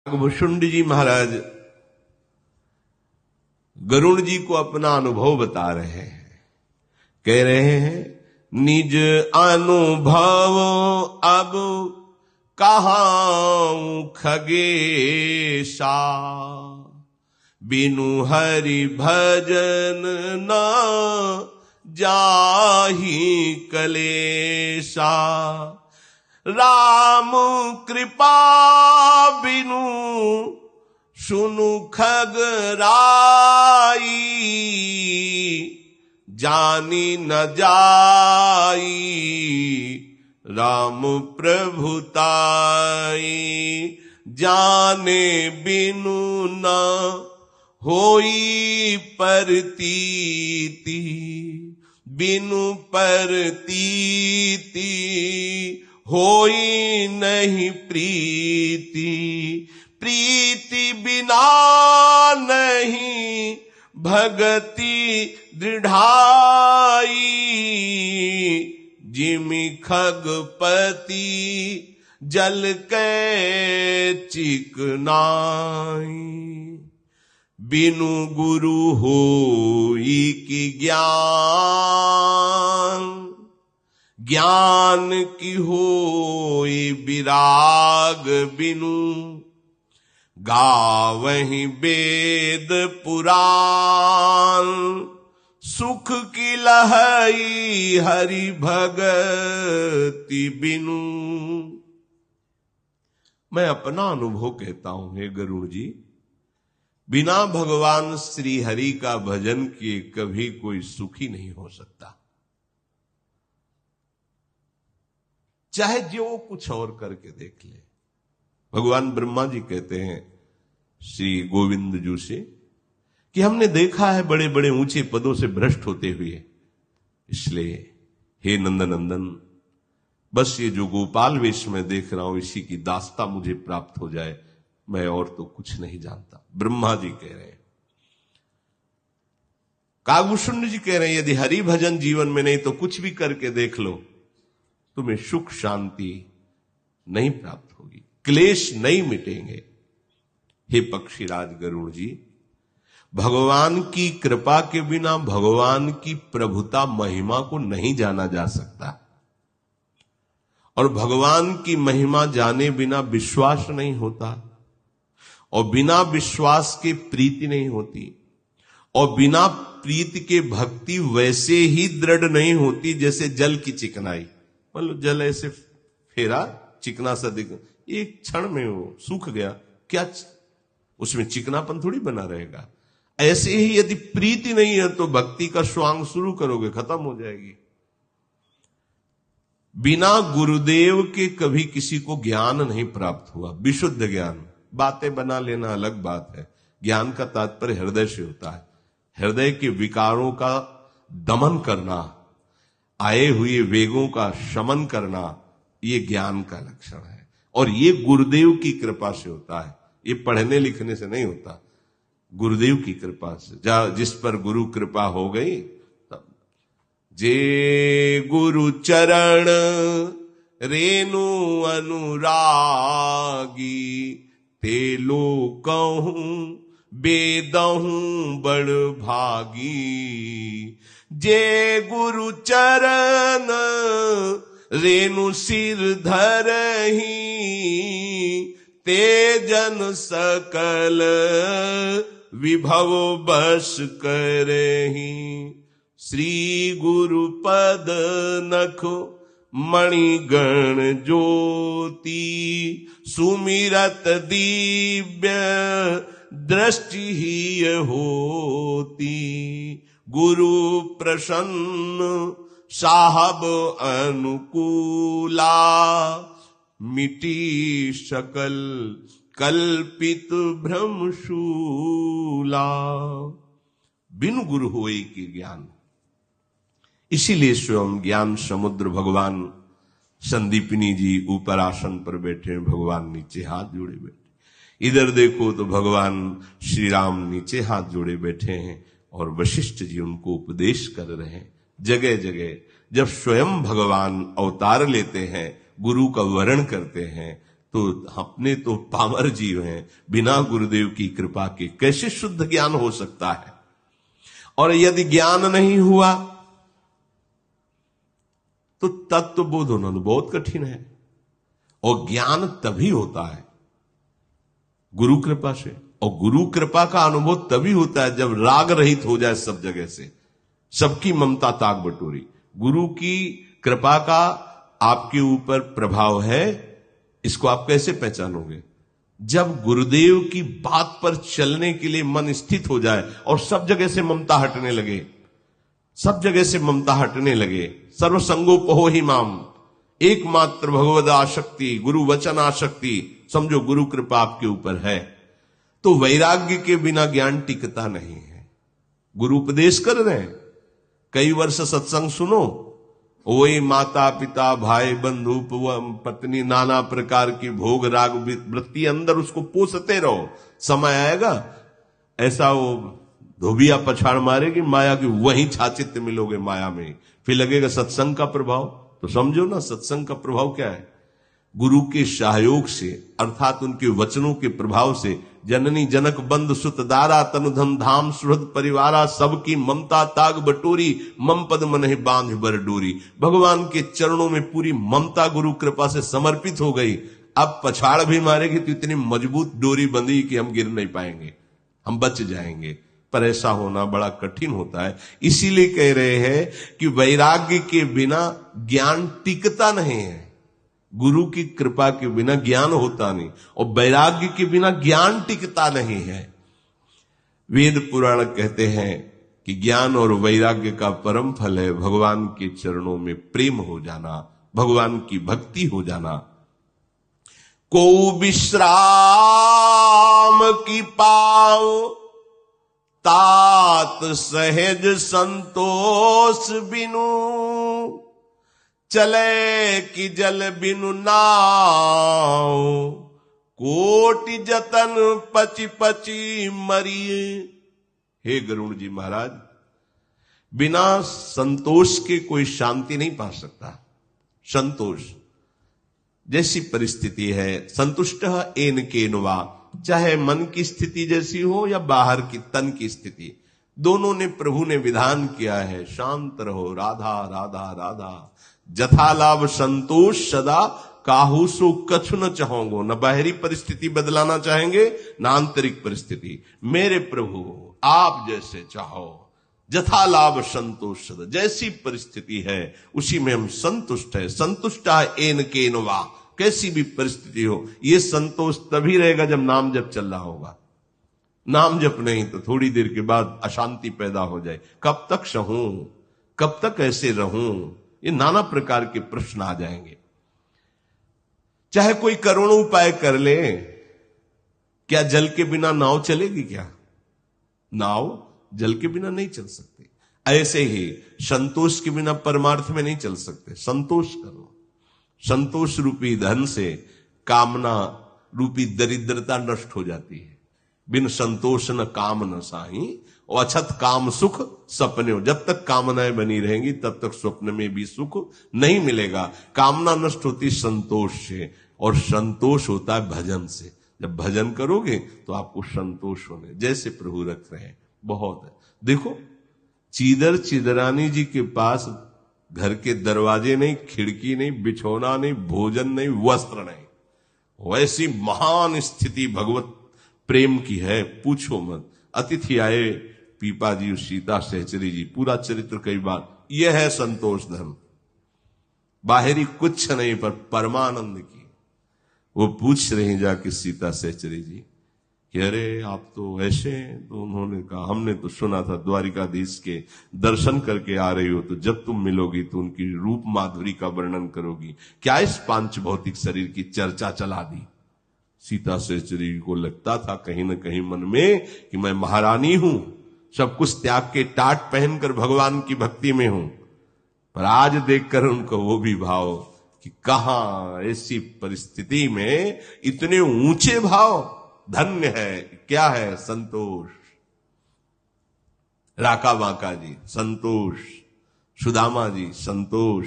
भुषुंड जी महाराज गरुण जी को अपना अनुभव बता रहे हैं। कह रहे हैं, निज अनुभव अब कहाऊं खगेशा, बिनु हरि भजन न जाहि कलेशा। राम कृपा बिनु सुनु खगराई, जानी न जाई राम प्रभुताई। जाने बिनु न होई परतीति, बिनु परतीति होई नहीं प्रीति। प्रीति बिना नहीं भगति दृढ़ाई, जिमि खगपति जल के चिकनाई। बिनु गुरु होई कि ज्ञान, ज्ञान की होई विराग। बिनु गावहि वेद पुराण, सुख की लहई हरि भगति बिनु। मैं अपना अनुभव कहता हूं हे गरुड़ जी, बिना भगवान श्री हरि का भजन किए कभी कोई सुखी नहीं हो सकता। चाहे जो कुछ और करके देख ले। भगवान ब्रह्मा जी कहते हैं श्री गोविंद जी से कि हमने देखा है बड़े बड़े ऊंचे पदों से भ्रष्ट होते हुए, इसलिए हे नंदनंदन बस ये जो गोपाल वेश में देख रहा हूं इसी की दास्ता मुझे प्राप्त हो जाए, मैं और तो कुछ नहीं जानता। ब्रह्मा जी कह रहे हैं। कागभूषण जी कह रहे हैं, यदि हरि भजन जीवन में नहीं तो कुछ भी करके देख लो, तुम्हें सुख शांति नहीं प्राप्त होगी, क्लेश नहीं मिटेंगे। हे पक्षीराज गरुड़ जी, भगवान की कृपा के बिना भगवान की प्रभुता महिमा को नहीं जाना जा सकता, और भगवान की महिमा जाने बिना विश्वास नहीं होता, और बिना विश्वास के प्रीति नहीं होती, और बिना प्रीति के भक्ति वैसे ही दृढ़ नहीं होती जैसे जल की चिकनाई। मतलब जल ऐसे फेरा चिकना सा दिख, एक क्षण में वो सूख गया, क्या उसमें चिकनापन थोड़ी बना रहेगा। ऐसे ही यदि प्रीति नहीं है तो भक्ति का स्वांग शुरू करोगे, खत्म हो जाएगी। बिना गुरुदेव के कभी किसी को ज्ञान नहीं प्राप्त हुआ, विशुद्ध ज्ञान। बातें बना लेना अलग बात है, ज्ञान का तात्पर्य हृदय से होता है। हृदय के विकारों का दमन करना, आए हुए वेगों का शमन करना, ये ज्ञान का लक्षण है, और ये गुरुदेव की कृपा से होता है। ये पढ़ने लिखने से नहीं होता, गुरुदेव की कृपा से। जिस पर गुरु कृपा हो गई तब। जे गुरु चरण रेणु अनुरागी, ते लोकहूं बेदहूं बड़ भागी। जे गुरु चरण रेणु सिर धरही, ते जन सकल विभव बस करही। श्री गुरु पद नख मणिगण ज्योति, सुमिरत दिव्य दृष्टि ही होती। गुरु प्रसन्न साहब अनुकूला, मिटी सकल कल्पित भ्रमशूला। बिनु गुरु होए कि ज्ञान। इसीलिए स्वयं ज्ञान समुद्र भगवान संदीपिनी जी ऊपर आसन पर बैठे हैं, भगवान नीचे हाथ जोड़े बैठे। इधर देखो तो भगवान श्री राम नीचे हाथ जोड़े बैठे हैं, और वशिष्ठ जी उनको उपदेश कर रहे हैं। जगह जगह जब स्वयं भगवान अवतार लेते हैं, गुरु का वरण करते हैं, तो अपने तो पामर जीव हैं, बिना गुरुदेव की कृपा के कैसे शुद्ध ज्ञान हो सकता है। और यदि ज्ञान नहीं हुआ तो तत्व बोध होना तो बहुत कठिन है। और ज्ञान तभी होता है गुरु कृपा से, और गुरु कृपा का अनुभव तभी होता है जब राग रहित हो जाए सब जगह से, सबकी ममता ताक बटोरी। गुरु की कृपा का आपके ऊपर प्रभाव है, इसको आप कैसे पहचानोगे? जब गुरुदेव की बात पर चलने के लिए मन स्थित हो जाए और सब जगह से ममता हटने लगे, सब जगह से ममता हटने लगे। सर्वसंगोपहो ही माम, एकमात्र भगवद आशक्ति, गुरु वचन आशक्ति, समझो गुरु कृपा आपके ऊपर है। तो वैराग्य के बिना ज्ञान टिकता नहीं है। गुरु उपदेश कर रहे हैं, कई वर्ष सत्संग सुनो, वही माता पिता भाई बंधु पत्नी नाना प्रकार की भोग राग वृत्ति अंदर उसको पोसते रहो। समय आएगा ऐसा वो धोबिया पछाड़ मारेगी माया की, वहीं छाचित्य मिलोगे माया में। फिर लगेगा सत्संग का प्रभाव। तो समझो ना सत्संग का प्रभाव क्या है। गुरु के सहयोग से अर्थात उनके वचनों के प्रभाव से जननी जनक बंद सुत दारा तनुधन धाम सुहृद परिवारा, सबकी ममता ताग बटोरी, मम पद मन बांध बर डोरी। भगवान के चरणों में पूरी ममता गुरु कृपा से समर्पित हो गई। अब पछाड़ भी मारेगी तो इतनी मजबूत डोरी बंधी कि हम गिर नहीं पाएंगे, हम बच जाएंगे। पर ऐसा होना बड़ा कठिन होता है। इसीलिए कह रहे हैं कि वैराग्य के बिना ज्ञान टिकता नहीं है। गुरु की कृपा के बिना ज्ञान होता नहीं, और वैराग्य के बिना ज्ञान टिकता नहीं है। वेद पुराण कहते हैं कि ज्ञान और वैराग्य का परम फल है भगवान के चरणों में प्रेम हो जाना, भगवान की भक्ति हो जाना। को विश्राम की पाओ तात सहज संतोष बिनु, चले कि जल बिनु नाव, कोटि जतन पची पची मरिए। हे गरुण जी महाराज, बिना संतोष के कोई शांति नहीं पा सकता। संतोष जैसी परिस्थिति है, संतुष्ट एन केनवा, चाहे मन की स्थिति जैसी हो या बाहर की तन की स्थिति, दोनों ने प्रभु ने विधान किया है, शांत रहो, राधा राधा राधा। जथा लाभ संतोष सदा, काहू सो कछु न चाहोगो। न बाहरी परिस्थिति बदलाना चाहेंगे न आंतरिक परिस्थिति। मेरे प्रभु आप जैसे चाहो, जथा लाभ संतोष सदा, जैसी परिस्थिति है उसी में हम संतुष्ट है। संतुष्टा एन केनवा, कैसी भी परिस्थिति हो, ये संतोष तभी रहेगा जब नाम जप चल रहा होगा। नाम जप नहीं तो थोड़ी देर के बाद अशांति पैदा हो जाए। कब तक सहूं, कब तक ऐसे रहूं, ये नाना प्रकार के प्रश्न आ जाएंगे। चाहे कोई करोड़ों उपाय कर ले, क्या जल के बिना नाव चलेगी? क्या नाव जल के बिना नहीं चल सकती। ऐसे ही संतोष के बिना परमार्थ में नहीं चल सकते। संतोष करो, संतोष रूपी धन से कामना रूपी दरिद्रता नष्ट हो जाती है। बिन संतोष न काम न साही, और अछत काम सुख सपने हो। जब तक कामनाएं बनी रहेंगी तब तक स्वप्न में भी सुख नहीं मिलेगा। कामना नष्ट होती संतोष से, और संतोष होता है भजन से। जब भजन करोगे तो आपको संतोष होने जैसे प्रभु रख रहे हैं बहुत है। देखो चीदर चिदरानी जी के पास घर के दरवाजे नहीं, खिड़की नहीं, बिछौना नहीं, भोजन नहीं, वस्त्र नहीं। वैसी महान स्थिति भगवत प्रेम की है, पूछो मत। अतिथि आए पीपा जी, सीता सहचरी जी, पूरा चरित्र कई बार। यह है संतोष धर्म, बाहरी कुछ नहीं पर परमानंद की। वो पूछ रही जाके सीता सहचरी जी कि अरे आप तो ऐसे हैं। तो उन्होंने कहा हमने तो सुना था द्वारिकाधीश के दर्शन करके आ रही हो, तो जब तुम मिलोगी तो उनकी रूप माधुरी का वर्णन करोगी, क्या इस पांच भौतिक शरीर की चर्चा चला दी। सीता सहचरी को लगता था कहीं न कहीं मन में कि मैं महारानी हूं, सब कुछ त्याग के टाट पहनकर भगवान की भक्ति में हूं। पर आज देखकर उनको वो भी भाव कि कहां ऐसी परिस्थिति में इतने ऊंचे भाव। धन्य है, क्या है? संतोष। राका बांका जी संतोष, सुदामा जी संतोष,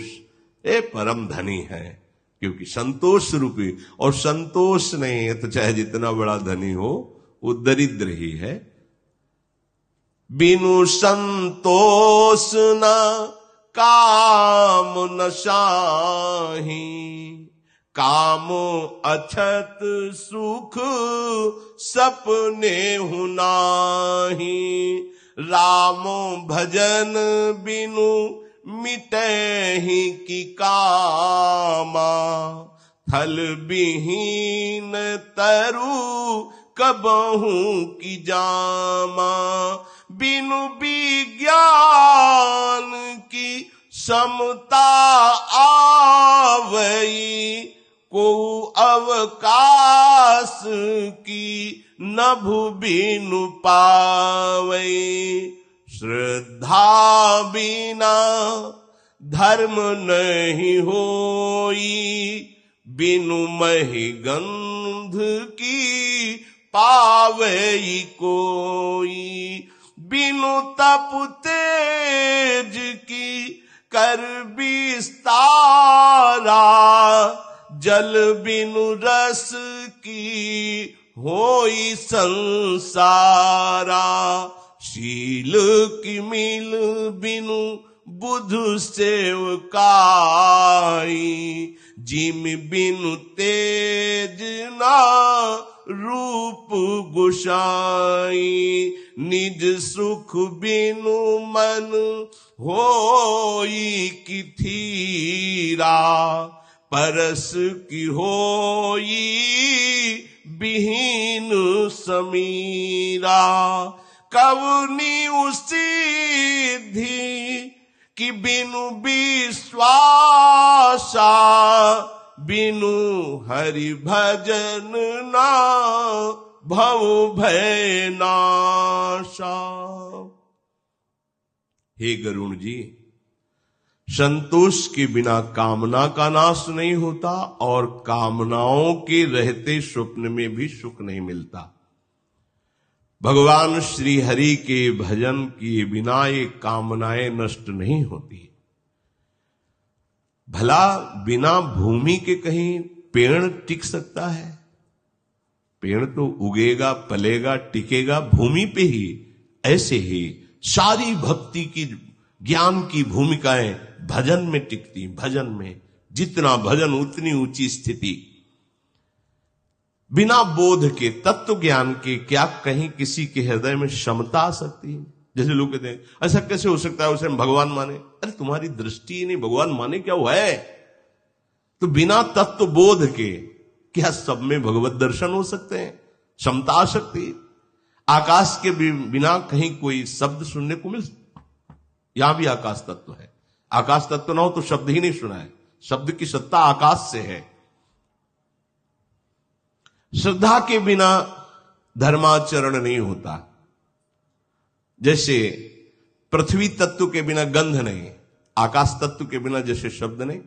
ए परम धनी है। क्योंकि संतोष रूपी, और संतोष नहीं है तो चाहे जितना बड़ा धनी हो वो दरिद्र ही है। बिनु संतोष न काम न साही, काम अछत सुख सपने हुनाही। राम भजन बिनु मिटहि की कामा, थल विहीन तरु कबहू की जामा। बिनु विज्ञान की समता आवई, को अवकाश की नभु बिनु पावई। श्रद्धा बिना धर्म नहीं होई, बिनु महि गंध की पावई कोई। बिनु तप तेज की कर विस्तारा, जल बिनु रस की होई संसारा। शील की मिल बिनु बुध सेवकाई, जिम बिनु तेज ना रूप गुसाई। निज सुख बिनु मन होई की थीरा, परस की होई बिहीन समीरा। कवनी उसिद्धि कि बिनु विश्वासा, बिनु हरि भजन ना भव भय नाशा। हे गरुण जी, संतोष के बिना कामना का नाश नहीं होता, और कामनाओं के रहते स्वप्न में भी सुख नहीं मिलता। भगवान श्री हरि के भजन किए बिना ये कामनाएं नष्ट नहीं होती। भला बिना भूमि के कहीं पेड़ टिक सकता है? पेड़ तो उगेगा, पलेगा, टिकेगा भूमि पे ही। ऐसे ही सारी भक्ति की, ज्ञान की भूमिकाएं भजन में टिकती। भजन में जितना भजन उतनी ऊंची स्थिति। बिना बोध के, तत्व ज्ञान के क्या कहीं किसी के हृदय में क्षमता आ सकती है? जैसे लोग कहते हैं ऐसा कैसे हो सकता है, उसे हम भगवान माने। अरे तुम्हारी दृष्टि ही नहीं, भगवान माने क्या हुआ है? तो बिना तत्व बोध के क्या सब में भगवत दर्शन हो सकते हैं? क्षमता आ सकती है? आकाश के बिना कहीं कोई शब्द सुनने को मिल, यहां भी आकाश तत्व है। आकाश तत्व ना हो तो शब्द ही नहीं सुना है। शब्द की सत्ता आकाश से है। श्रद्धा के बिना धर्माचरण नहीं होता। जैसे पृथ्वी तत्व के बिना गंध नहीं, आकाश तत्व के बिना जैसे शब्द नहीं,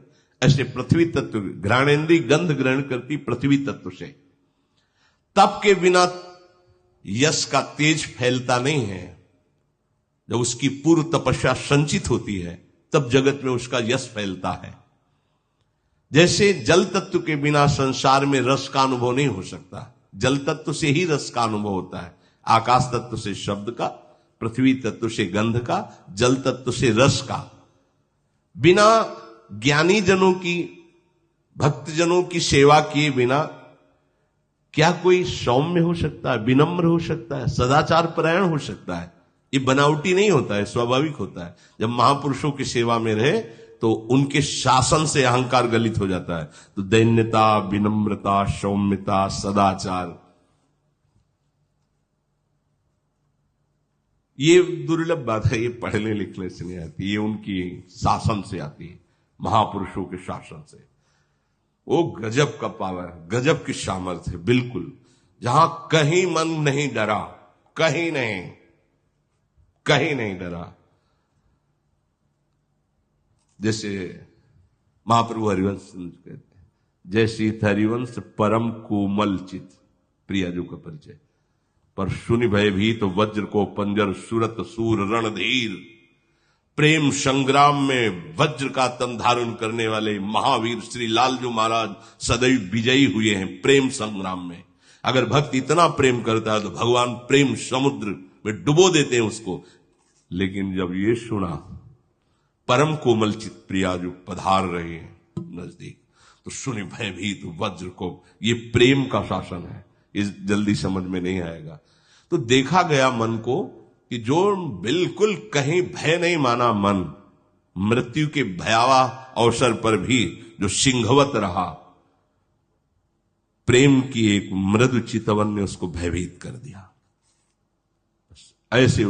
ऐसे पृथ्वी तत्व, घ्राणेन्द्रिय गंध ग्रहण करती पृथ्वी तत्व से। तप के बिना यश का तेज फैलता नहीं है। जब उसकी पूर्व तपस्या संचित होती है तब जगत में उसका यश फैलता है। जैसे जल तत्व के बिना संसार में रस का अनुभव नहीं हो सकता, जल तत्व से ही रस का अनुभव होता है। आकाश तत्व से शब्द का, पृथ्वी तत्व से गंध का, जल तत्व से रस का। बिना ज्ञानी जनों की, भक्त जनों की सेवा किए बिना क्या कोई सौम्य हो सकता है, विनम्र हो सकता है, सदाचार परायण हो सकता है? ये बनावटी नहीं होता है, स्वाभाविक होता है। जब महापुरुषों की सेवा में रहे तो उनके शासन से अहंकार गलित हो जाता है। तो दैन्यता, विनम्रता, सौम्यता, सदाचार, ये दुर्लभ बात है। ये पढ़ने लिखने से नहीं आती, ये उनकी शासन से आती है, महापुरुषों के शासन से। वो गजब का पावर, गजब की सामर्थ्य, बिल्कुल। जहां कहीं मन नहीं डरा, कहीं नहीं, कहीं नहीं डरा। जैसे महाप्रभु हरिवंश कहते हैं, जैसी हरिवंश परम कोमल चित, प्रियाजू का परिचय। पर सुनि भयभीत वज्र को पंजर, सुरत सूर रणधीर। प्रेम संग्राम में वज्र का तन धारण करने वाले महावीर श्री लालजू महाराज सदैव विजयी हुए हैं प्रेम संग्राम में। अगर भक्त इतना प्रेम करता है तो भगवान प्रेम समुद्र में डुबो देते हैं उसको। लेकिन जब ये सुना परम कोमल चित प्रिया जो पधार रहे हैं नजदीक, तो सुनि भयभीत वज्र को, ये प्रेम का शासन है, इस जल्दी समझ में नहीं आएगा। तो देखा गया मन को कि जो बिल्कुल कहीं भय नहीं माना मन, मृत्यु के भयावह अवसर पर भी जो सिंहवत रहा, प्रेम की एक मृदु चितवन ने उसको भयभीत कर दिया। ऐसे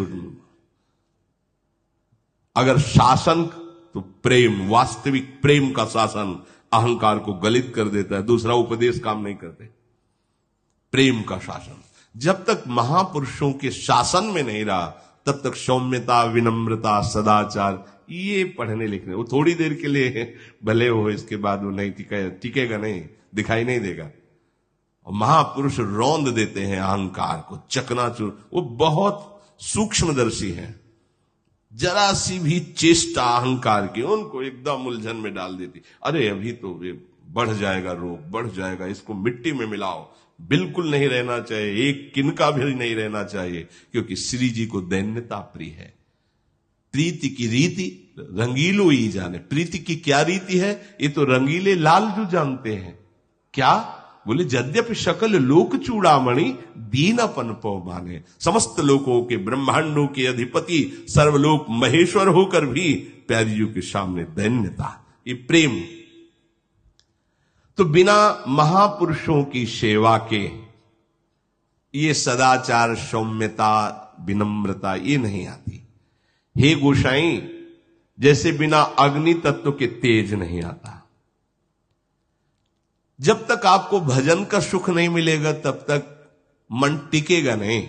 अगर शासन तो प्रेम, वास्तविक प्रेम का शासन अहंकार को गलित कर देता है, दूसरा उपदेश काम नहीं करते। प्रेम का शासन जब तक महापुरुषों के शासन में नहीं रहा तब तक सौम्यता, विनम्रता, सदाचार ये पढ़ने लिखने वो थोड़ी देर के लिए भले हो, इसके बाद वो नहीं टिकेगा नहीं, दिखाई नहीं देगा। और महापुरुष रौंद देते हैं अहंकार को, चकनाचूर। वो बहुत सूक्ष्मदर्शी हैं, जरा सी भी चेष्टा अहंकार की उनको एकदम उलझन में डाल देती। अरे अभी तो ये बढ़ जाएगा, रोग बढ़ जाएगा, इसको मिट्टी में मिलाओ, बिल्कुल नहीं रहना चाहिए, एक किनका भी नहीं रहना चाहिए, क्योंकि श्री जी को दैन्यता प्रिय है। प्रीति की रीति रंगीलो ही जाने। प्रीति की क्या रीति है ये तो रंगीले लालजू जानते हैं। क्या बोले? यद्यपि सकल लोक चूड़ामणि दीनपन पौ माने। समस्त लोकों के, ब्रह्मांडों के अधिपति, सर्वलोक महेश्वर होकर भी प्यारियों के सामने दैन्यता, ये प्रेम। तो बिना महापुरुषों की सेवा के ये सदाचार, सौम्यता, विनम्रता ये नहीं आती। हे गोसाई, जैसे बिना अग्नि तत्व के तेज नहीं आता। जब तक आपको भजन का सुख नहीं मिलेगा तब तक मन टिकेगा नहीं।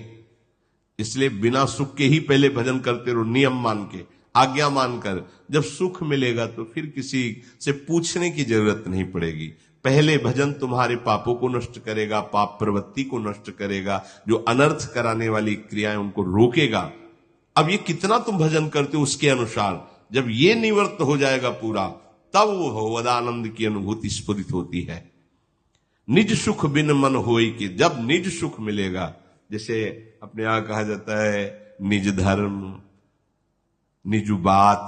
इसलिए बिना सुख के ही पहले भजन करते रहो, नियम मान के, आज्ञा मानकर। जब सुख मिलेगा तो फिर किसी से पूछने की जरूरत नहीं पड़ेगी। पहले भजन तुम्हारे पापों को नष्ट करेगा, पाप प्रवृत्ति को नष्ट करेगा, जो अनर्थ कराने वाली क्रियाएं उनको रोकेगा। अब ये कितना तुम भजन करते हो उसके अनुसार, जब ये निवृत्त हो जाएगा पूरा, तब वो भगवदानंद की अनुभूति स्फुरित होती है। निज सुख बिन मन होई कि, जब निज सुख मिलेगा, जैसे अपने यहां कहा जाता है निज धर्म, निज बात,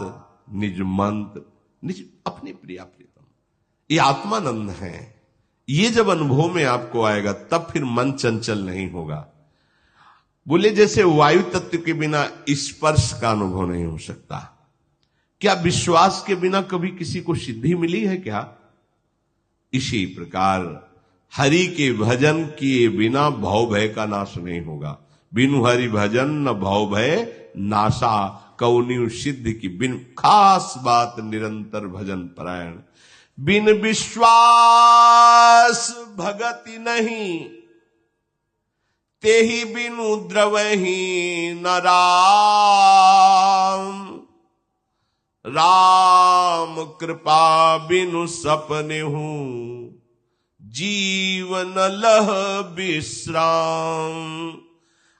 निज मंत्र, निज अपने प्रिया प्रीतम, ये आत्मानंद है। ये जब अनुभव में आपको आएगा तब फिर मन चंचल नहीं होगा। बोले जैसे वायु तत्व के बिना स्पर्श का अनुभव नहीं हो सकता, क्या विश्वास के बिना कभी किसी को सिद्धि मिली है क्या? इसी प्रकार हरि के भजन किए बिना भव भय का नाश नहीं होगा। बिनु हरि भजन न भव भय नाशा, कौनिउ सिद्ध की बिन खास बात निरंतर भजन परायण। बिन विश्वास भगति नहीं, तेहि बिनु द्रवहि न राम। राम कृपा बिनु सपने हूं, जीवन लह विश्राम।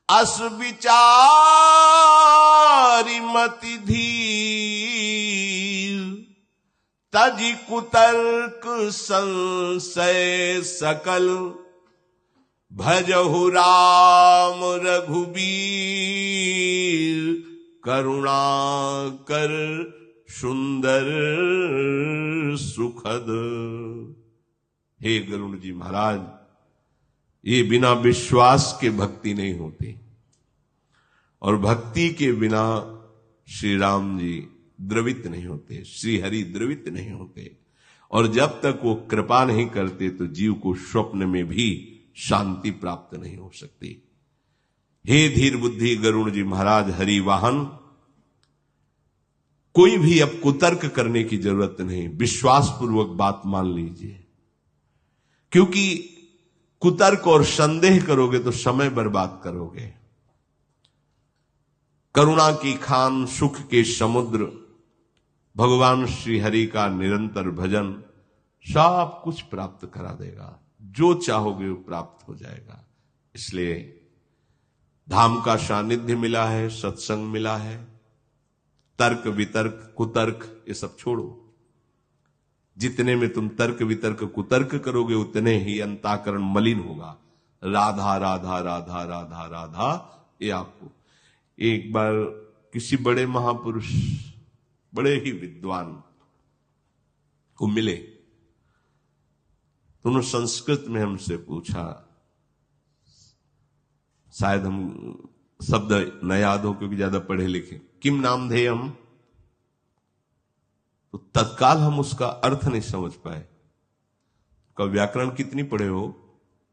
अस विचारी मति धीर, तजि कुतर्क संशय सकल। भजहु राम रघुबीर, करुणा कर सुंदर सुखद। हे गरुड़ जी महाराज, ये बिना विश्वास के भक्ति नहीं होती, और भक्ति के बिना श्री राम जी द्रवित नहीं होते, श्री हरि द्रवित नहीं होते। और जब तक वो कृपा नहीं करते तो जीव को स्वप्न में भी शांति प्राप्त नहीं हो सकती। हे धीर बुद्धि गरुड़ जी महाराज, हरि वाहन, कोई भी अब कुतर्क करने की जरूरत नहीं, विश्वास पूर्वक बात मान लीजिए। क्योंकि कुतर्क और संदेह करोगे तो समय बर्बाद करोगे। करुणा की खान, सुख के समुद्र, भगवान श्री हरि का निरंतर भजन सब कुछ प्राप्त करा देगा। जो चाहोगे वो प्राप्त हो जाएगा। इसलिए धाम का सानिध्य मिला है, सत्संग मिला है, तर्क वितर्क कुतर्क ये सब छोड़ो। जितने में तुम तर्क वितर्क कुतर्क करोगे उतने ही अंताकरण मलिन होगा। राधा राधा राधा राधा राधा, ये आपको। एक बार किसी बड़े महापुरुष, बड़े ही विद्वान को मिले, तो उन्होंने संस्कृत में हमसे पूछा, शायद हम शब्द न याद हो क्योंकि ज्यादा पढ़े लिखे, किम नामधेयम, तो तत्काल हम उसका अर्थ नहीं समझ पाए। का व्याकरण कितनी पढ़े हो?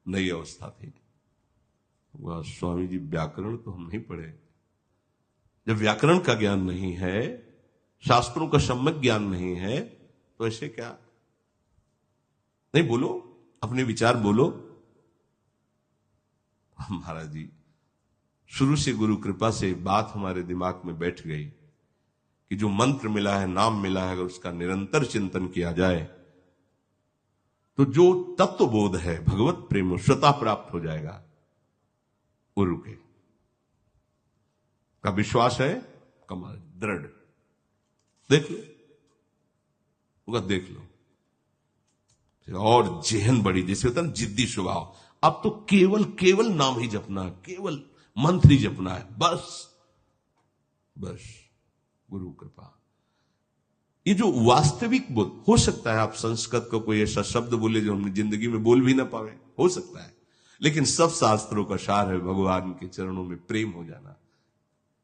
नई अवस्था थी। वह स्वामी जी व्याकरण तो हम नहीं पढ़े। जब व्याकरण का ज्ञान नहीं है, शास्त्रों का सम्यक ज्ञान नहीं है, तो ऐसे क्या? नहीं, बोलो, अपने विचार बोलो। महाराज जी, शुरू से गुरु कृपा से बात हमारे दिमाग में बैठ गई कि जो मंत्र मिला है, नाम मिला है, अगर उसका निरंतर चिंतन किया जाए तो जो तत्वबोध है, भगवत प्रेम स्वतः प्राप्त हो जाएगा। गुरु के का विश्वास है कमाल दृढ़। देख लो, देख लो। और जेहन बड़ी, जैसे होता है ना जिद्दी स्वभाव, अब तो केवल नाम ही जपना है, केवल मंत्र ही जपना है, बस गुरु कृपा। ये जो वास्तविक बोध, हो सकता है आप संस्कृत का कोई ऐसा शब्द बोले जो हम जिंदगी में बोल भी ना पावे, हो सकता है, लेकिन सब शास्त्रों का सार है भगवान के चरणों में प्रेम हो जाना।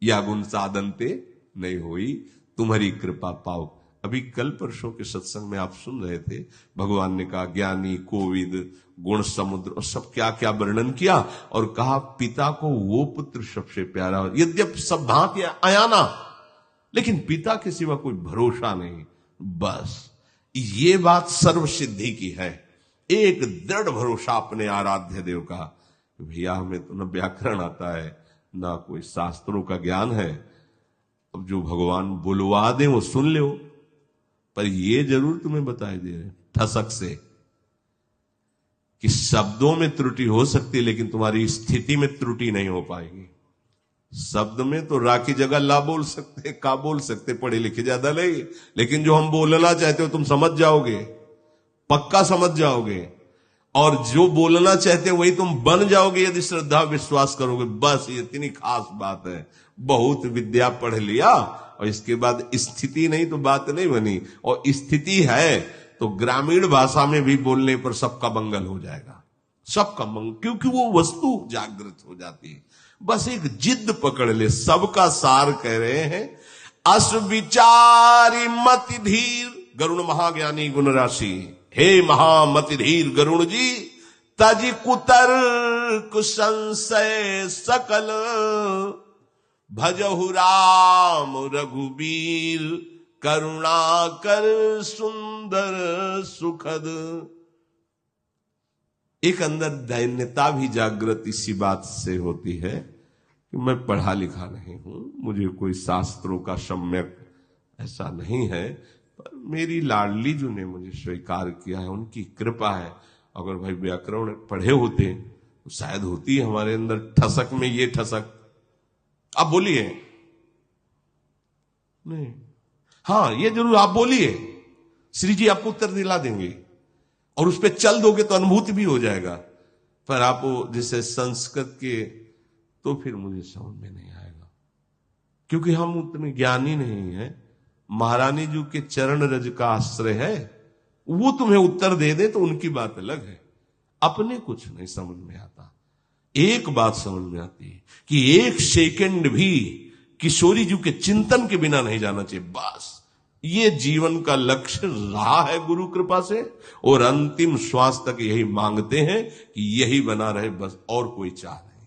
या गुण साधनते नहीं होई, तुम्हारी कृपा पाओ। अभी कल परसों के सत्संग में आप सुन रहे थे, भगवान ने कहा ज्ञानी कोविद गुण समुद्र, और सब क्या क्या वर्णन किया, और कहा पिता को वो पुत्र सबसे प्यारा। यद्यपि सब भांति अयाना, लेकिन पिता के सिवा कोई भरोसा नहीं। बस ये बात सर्व सिद्धि की है। एक दृढ़ भरोसा अपने आराध्य देव का। भैया हमें तो न व्याकरण आता है, ना कोई शास्त्रों का ज्ञान है, अब जो भगवान बुलवा दे वो सुन लो, पर ये जरूर तुम्हें बताए दे रहे ठसक से कि शब्दों में त्रुटि हो सकती है, लेकिन तुम्हारी स्थिति में त्रुटि नहीं हो पाएगी। शब्द में तो रा की जगह ला बोल सकते, का बोल सकते, पढ़े लिखे ज्यादा नहीं, लेकिन जो हम बोलना चाहते हो तुम समझ जाओगे, पक्का समझ जाओगे, और जो बोलना चाहते हो वही तुम बन जाओगे यदि श्रद्धा विश्वास करोगे। बस ये इतनी खास बात है। बहुत विद्या पढ़ लिया और इसके बाद स्थिति नहीं तो बात नहीं बनी, और स्थिति है तो ग्रामीण भाषा में भी बोलने पर सबका मंगल हो जाएगा, सबका मंगल, क्योंकि वो वस्तु जागृत हो जाती है। बस एक जिद पकड़ ले। सबका सार कह रहे हैं, अस विचारी मति धीर, गरुण महाज्ञानी गुण राशि। हे महामति धीर गरुण जी, तज कुतर्क संशय सकल, भजहु राम रघुबीर, करुणा कर सुंदर सुखद। एक अंदर दैन्यता भी जागृत इसी बात से होती है कि मैं पढ़ा लिखा नहीं हूं, मुझे कोई शास्त्रों का सम्यक ऐसा नहीं है, पर मेरी लाडली जो ने मुझे स्वीकार किया है उनकी कृपा है। अगर भाई व्याकरण पढ़े होते तो शायद होती है हमारे अंदर ठसक में ये ठसक। आप बोलिए नहीं, हाँ ये जरूर आप बोलिए, श्री जी आपको उत्तर दिला देंगे, और उस पर चल दोगे तो अनुभूति भी हो जाएगा। पर आप जैसे संस्कृत के, तो फिर मुझे समझ में नहीं आएगा, क्योंकि हम उतने ज्ञानी नहीं है। महारानी जी के चरण रज का आश्रय है, वो तुम्हें उत्तर दे दे तो उनकी बात अलग है, अपने कुछ नहीं समझ में आता। एक बात समझ में आती है कि एक सेकंड भी किशोरी जी के चिंतन के बिना नहीं जाना चाहिए। बस ये जीवन का लक्ष्य रहा है गुरु कृपा से, और अंतिम श्वास तक यही मांगते हैं कि यही बना रहे, बस और कोई चाह नहीं।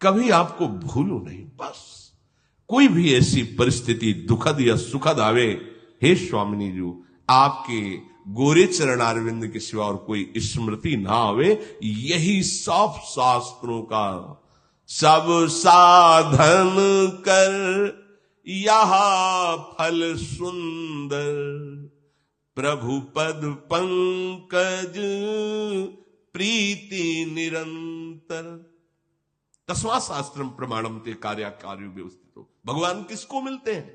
कभी आपको भूलू नहीं, बस कोई भी ऐसी परिस्थिति दुखद या सुखद आवे, हे स्वामिनी जी आपके गोरे चरणारविंद के सिवा और कोई स्मृति ना आवे, यही सब शास्त्रों का सब साधन कर, यहा फल सुंदर, प्रभु पद पंकज प्रीति निरंतर। तस्मा शास्त्रम प्रमाणम ते कार्याकार्यो व्यवस्थितो। भगवान किसको मिलते हैं?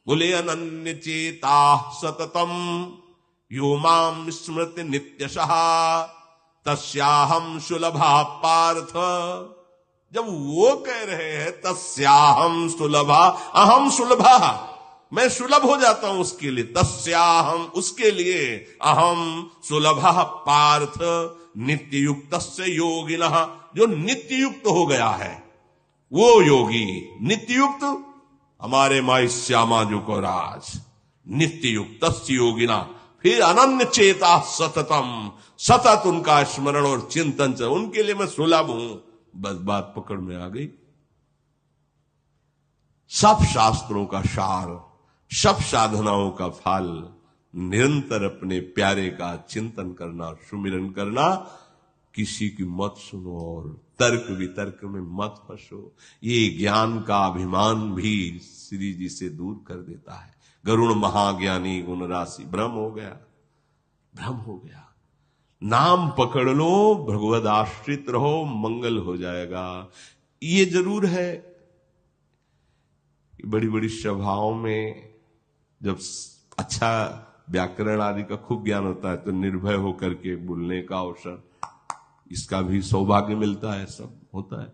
बोले अनन्य चेता सततम यो माम स्मृति नित्यशः तस्याहम सुलभा पार्थ। जब वो कह रहे हैं तस्याहम सुलभा, अहम सुलभा, मैं सुलभ हो जाता हूं उसके लिए, तस्याहम उसके लिए, अहम सुलभा पार्थ नित्य युक्त से योगिनः, जो नित्य युक्त हो गया है वो योगी। नित्य युक्त हमारे माई श्यामा जो को राज, नित्य युक्त योगिना। फिर अनन्य चेता सततम, सतत उनका स्मरण और चिंतन से, उनके लिए मैं सुलभ हूं। बस बात पकड़ में आ गई। सब शास्त्रों का सार, सब साधनाओं का फल, निरंतर अपने प्यारे का चिंतन करना, सुमिरन करना। किसी की मत सुनो और तर्क वितर्क में मत फंसो। ये ज्ञान का अभिमान भी श्री जी से दूर कर देता है। गरुण महाज्ञानी गुण राशि, भ्रम हो गया, भ्रम हो गया। नाम पकड़ लो, भगवद आश्रित रहो, मंगल हो जाएगा। ये जरूर है, बड़ी बड़ी सभाओं में जब अच्छा व्याकरण आदि का खूब ज्ञान होता है तो निर्भय होकर के बोलने का अवसर, इसका भी सौभाग्य मिलता है, सब होता है।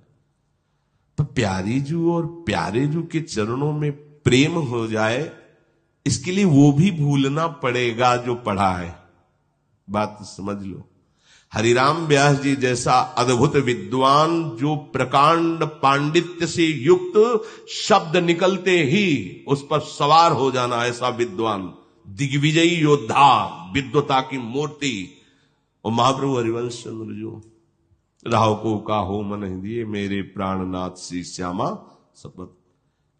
तो प्यारी जू और प्यारे जू के चरणों में प्रेम हो जाए, इसके लिए वो भी भूलना पड़ेगा जो पढ़ा है। बात समझ लो। हरिराम व्यास जी जैसा अद्भुत विद्वान, जो प्रकांड पांडित्य से युक्त शब्द निकलते ही उस पर सवार हो जाना, ऐसा विद्वान, दिग्विजयी योद्धा, विद्वता की मूर्ति। और महाप्रभु हरिवंश चंद्र जो राहो को का हो मन दिए, मेरे प्राणनाथ श्री श्यामा शपथ।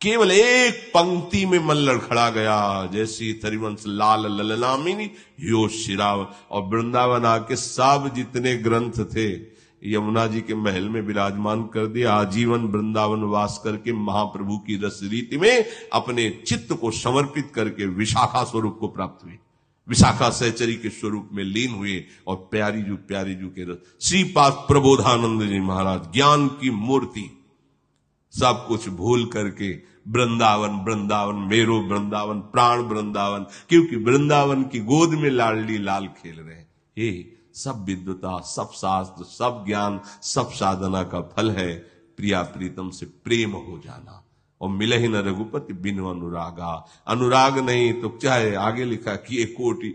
केवल एक पंक्ति में मन लड़खड़ा गया, जैसी हरिवंश लाल ललनामिनी यो शिराव। और वृंदावन आके सब जितने ग्रंथ थे यमुना जी के महल में विराजमान कर दिया। आजीवन वृंदावन वास करके महाप्रभु की रस रीति में अपने चित्त को समर्पित करके विशाखा स्वरूप को प्राप्त हुई, विशाखा सहचरी के स्वरूप में लीन हुए। और प्यारी जू के रस, श्रीपाद प्रबोधानंद जी महाराज, ज्ञान की मूर्ति, सब कुछ भूल करके वृंदावन वृंदावन, मेरो वृंदावन, प्राण वृंदावन, क्योंकि वृंदावन की गोद में लाडली लाल खेल रहे हैं। ये सब विद्वता, सब शास्त्र, सब ज्ञान, सब साधना का फल है प्रिया प्रीतम से प्रेम हो जाना। और मिले ही न रघुपति बिनु अनुरागा। अनुराग नहीं तो चाहे आगे लिखा कि 1 कोटि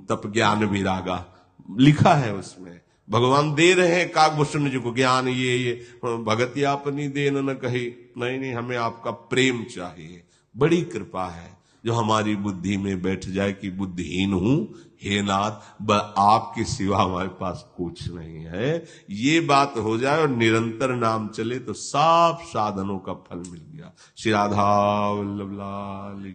तप ज्ञान विरागा, लिखा है उसमें। भगवान दे रहे हैं काकभूषण जी को ज्ञान, ये भगति अपनी देन न कही, नहीं, हमें आपका प्रेम चाहिए। बड़ी कृपा है जो हमारी बुद्धि में बैठ जाए कि बुद्धिहीन हूं, हे नाथ आपके सिवा हमारे पास कुछ नहीं है। ये बात हो जाए और निरंतर नाम चले तो सब साधनों का फल मिल गया। श्री राधा वल्लभ लाल।